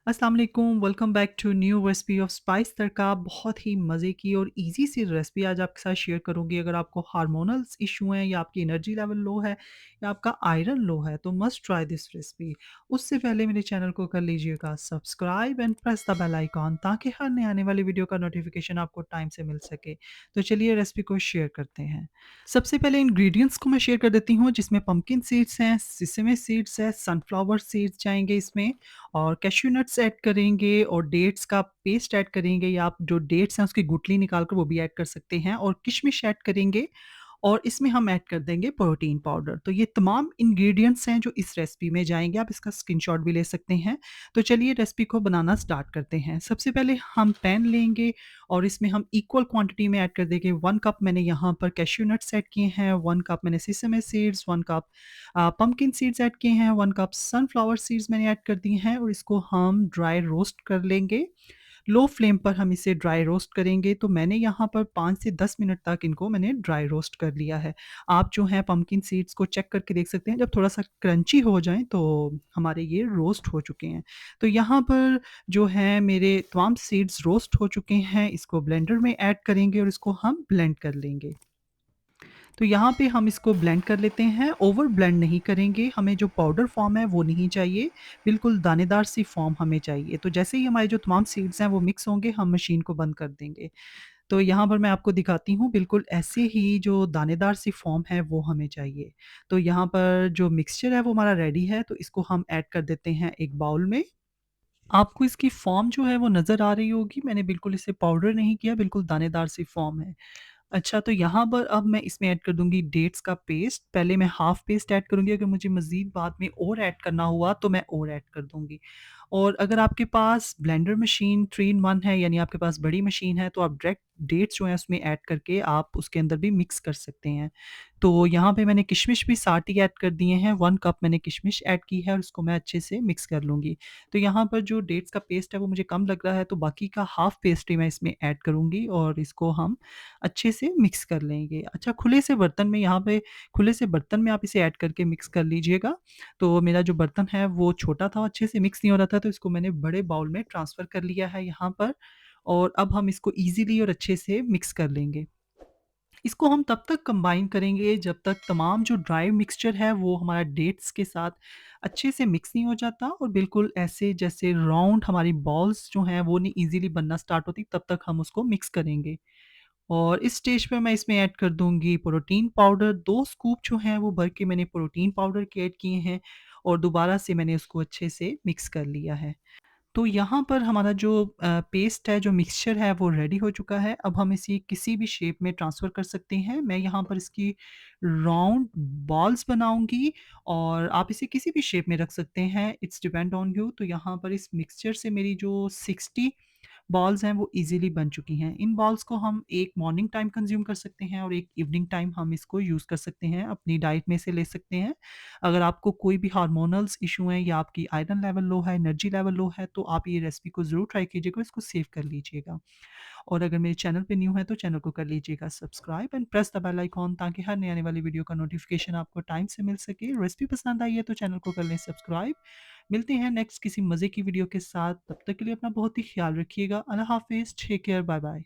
अस्सलाम वालेकुम, welcome back to new recipe of spice Tadka. बहुत ही मज़े की और इजी सी रेसिपी आज आपके साथ शेयर करूँगी। अगर आपको हार्मोनल्स इशू हैं या आपकी एनर्जी लेवल लो है या आपका आयरन लो है तो मस्ट ट्राई दिस रेसिपी। उससे पहले मेरे चैनल को कर लीजिएगा subscribe and press the bell icon ताकि हर नए आने वाली वीडियो का नोटिफिकेशन आपको टाइम से मिल सके। तो चलिए रेसिपी को शेयर करते हैं। सबसे पहले इंग्रेडिएंट्स को मैं शेयर कर देती हूँ, जिसमें पंपकिन सीड्स हैं, सिसमे सीड्स है, सनफ्लावर सीड्स जाएँगे इसमें और कैश्यू नट्स ऐड करेंगे और डेट्स का पेस्ट ऐड करेंगे या आप जो डेट्स हैं उसकी गुठली निकाल कर वो भी ऐड कर सकते हैं और किशमिश ऐड करेंगे और इसमें हम ऐड कर देंगे प्रोटीन पाउडर। तो ये तमाम इंग्रेडिएंट्स हैं जो इस रेसिपी में जाएँगे, आप इसका स्क्रीनशॉट भी ले सकते हैं। तो चलिए रेसिपी को बनाना स्टार्ट करते हैं। सबसे पहले हम पैन लेंगे और इसमें हम इक्वल क्वांटिटी में ऐड कर देंगे। 1 कप मैंने यहाँ पर कैश्यू नट्स ऐड किए हैं, 1 कप मैंने sesame seeds, 1 cup pumpkin seeds add किए हैं, 1 कप सनफ्लावर सीड्स मैंने ऐड कर दिए हैं और इसको हम ड्राई रोस्ट कर लेंगे। लो फ्लेम पर हम इसे ड्राई रोस्ट करेंगे, तो मैंने यहाँ पर 5 से 10 मिनट तक इनको मैंने ड्राई रोस्ट कर लिया है। आप जो है पंपकिन सीड्स को चेक करके देख सकते हैं, जब थोड़ा-सा क्रंची हो जाएँ तो हमारे ये रोस्ट हो चुके हैं। तो यहाँ पर जो है मेरे तमाम सीड्स रोस्ट हो चुके हैं, इसको ब्लेंडर में ऐड करेंगे और इसको हम ब्लेंड कर लेंगे। तो यहाँ पे हम इसको ब्लेंड कर लेते हैं, ओवर ब्लेंड नहीं करेंगे, हमें जो पाउडर फॉर्म है वो नहीं चाहिए, बिल्कुल दानेदार सी फॉर्म हमें चाहिए। तो जैसे ही हमारे जो तमाम सीड्स हैं वो मिक्स होंगे, हम मशीन को बंद कर देंगे। तो यहाँ पर मैं आपको दिखाती हूँ, बिल्कुल ऐसे ही जो दानेदार सी फॉर्म है वो हमें चाहिए। तो यहाँ पर जो मिक्सचर है वो हमारा रेडी है, तो इसको हम ऐड कर देते हैं एक बाउल में। आपको इसकी फॉर्म जो है वो नज़र आ रही होगी, मैंने बिल्कुल इसे पाउडर नहीं किया, बिल्कुल दानेदार सी फॉर्म है। अच्छा, तो यहाँ पर अब मैं इसमें ऐड कर दूँगी डेट्स का पेस्ट। पहले मैं हाफ़ पेस्ट ऐड करूँगी, अगर मुझे मज़ीद बाद में और ऐड करना हुआ तो मैं और ऐड कर दूँगी। और अगर आपके पास ब्लेंडर मशीन 3 इन 1 है, यानी आपके पास बड़ी मशीन है, तो आप डायरेक्ट डेट्स जो हैं उसमें ऐड करके आप उसके अंदर भी मिक्स कर सकते हैं। तो यहाँ पे मैंने किशमिश भी साथ ही ऐड कर दिए हैं, 1 कप मैंने किशमिश ऐड की है और उसको मैं अच्छे से मिक्स कर लूँगी। तो यहाँ पर जो डेट्स का पेस्ट है वो मुझे कम लग रहा है, तो बाकी का हाफ़ पेस्ट ही मैं इसमें ऐड करूँगी और इसको हम अच्छे से मिक्स कर लेंगे। अच्छा, खुले से बर्तन में आप इसे ऐड करके मिक्स कर लीजिएगा। तो मेरा जो बर्तन है वो छोटा था, अच्छे से मिक्स नहीं हो रहा था, तो इसको मैंने बड़े बाउल में ट्रांसफ़र कर लिया है यहाँ पर और अब हम इसको ईज़िली और अच्छे से मिक्स कर लेंगे। इसको हम तब तक कंबाइन करेंगे जब तक तमाम जो ड्राई मिक्सचर है वो हमारा डेट्स के साथ अच्छे से मिक्स नहीं हो जाता और बिल्कुल ऐसे जैसे राउंड हमारी बॉल्स जो हैं वो नहीं ईज़िली बनना स्टार्ट होती, तब तक हम उसको मिक्स करेंगे। और इस स्टेज पे मैं इसमें ऐड कर दूँगी प्रोटीन पाउडर, 2 स्कूप जो हैं वो भर के मैंने प्रोटीन पाउडर के ऐड किए हैं और दोबारा से मैंने उसको अच्छे से मिक्स कर लिया है। तो यहाँ पर हमारा जो पेस्ट है, जो मिक्सचर है वो रेडी हो चुका है। अब हम इसे किसी भी शेप में ट्रांसफ़र कर सकते हैं। मैं यहाँ पर इसकी राउंड बॉल्स बनाऊँगी और आप इसे किसी भी शेप में रख सकते हैं, इट्स डिपेंड ऑन यू। तो यहाँ पर इस मिक्सचर से मेरी जो 60 बॉल्स हैं वो ईज़िली बन चुकी हैं। इन बॉल्स को हम एक मॉर्निंग टाइम कंज़्यूम कर सकते हैं और एक इवनिंग टाइम हम इसको यूज़ कर सकते हैं, अपनी डाइट में से ले सकते हैं। अगर आपको कोई भी हार्मोनल्स इश्यू है या आपकी आयरन लेवल लो है, एनर्जी लेवल लो है, तो आप ये रेसिपी को ज़रूर ट्राई कीजिएगा, इसको सेव कर लीजिएगा। और अगर मेरे चैनल पे न्यू है तो चैनल को कर लीजिएगा subscribe and press the bell icon ताकि हर नई आने वाली वीडियो का नोटिफिकेशन आपको टाइम से मिल सके। रेसिपी पसंद आई है तो चैनल को कर लें सब्सक्राइब। मिलते हैं नेक्स्ट किसी मज़े की वीडियो के साथ, तब तक के लिए अपना बहुत ही ख्याल रखिएगा। अल्लाह हाफ़िज़, टेक केयर, बाय बाय।